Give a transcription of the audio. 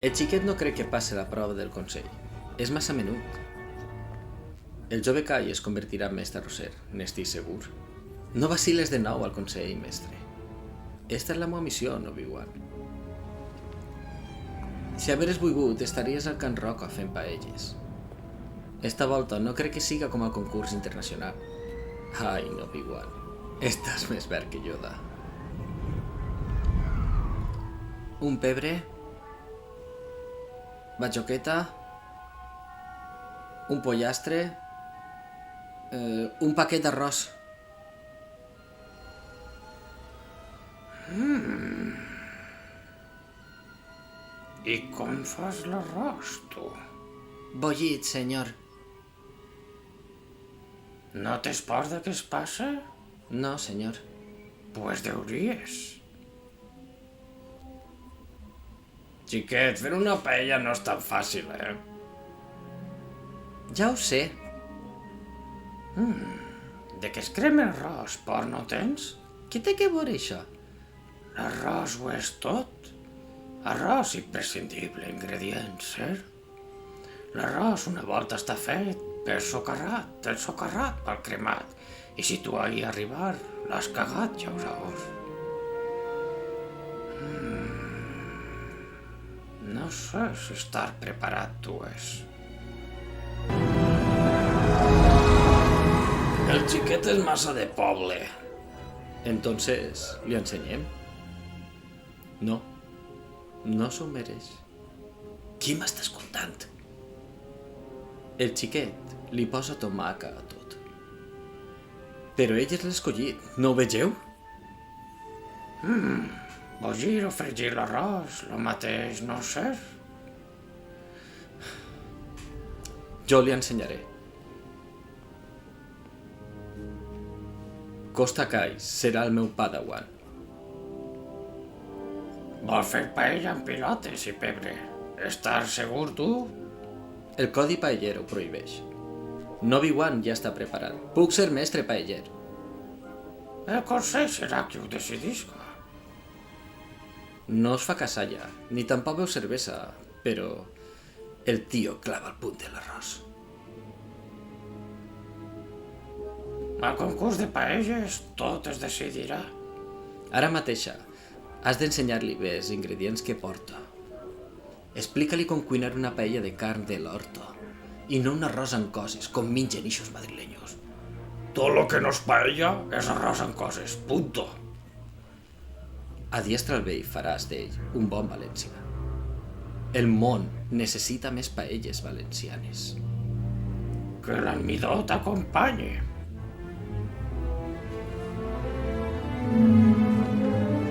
El xiquet no crec que passi la prova del consell. És massa menut. El jove Kai es convertirà en mestre arrosser, n'estic segur. No vaciles de nou al consell, mestre. Esta és la meva missió, Obi-Wan. Si haveres volgut, estaries al Can Roca fent paelles. Esta volta no crec que siga com al concurs internacional. Ai, Obi-Wan, estàs més verd que Yoda. Un pebre, batjoqueta, un pollastre, un paquet d'arròs. I com fas l'arròs, tu? Bollit, senyor. No tens por de què es passa? No, senyor. Pues deuries. Xiquet, fer una paella no és tan fàcil, eh? Ja ho sé. De què es crema arròs, por no tens? Què té que veure això? L'arròs ho és tot. Arròs imprescindible, ingredient, cert? L'arròs una volta està fet pel socarrat, el socarrat pel cremat. I si tu ahir arribar l'has cagat, ja ho saps. No sé si estar preparat tu és. El xiquet és massa de poble. Entonces, li ensenyem? No, no s'ho mereix. Qui m'està escoltant? El xiquet li posa tomaca a tot. Però ell és l'escollit, no ho vegeu? Bollir o fregir l'arròs, lo mateix no sé. Jo li ensenyaré. Costa Kai serà el meu padawan. Vol fer paella amb pilotes i pebre. Estàs segur, tu? El codi paeller ho prohibeix. Obi-Wan ja està preparat. Puc ser mestre paeller. El consell serà qui ho decidisca. No es fa casalla, ni tampoc veu cervesa, però el tio clava el punt de l'arròs. Al concurs de paelles tot es decidirà. Ara mateixa, has d'ensenyar-li bé els ingredients que porta. Explica-li com cuinar una paella de carn de l'orto, i no un arròs amb coses, com mengen ixos madrileños. Tot lo que no és paella és arròs amb coses, punto. Adiestra el vell faràs d'ell un bon valencià. El món necessita més paelles valencianes. Que l'almidó t'acompanyi.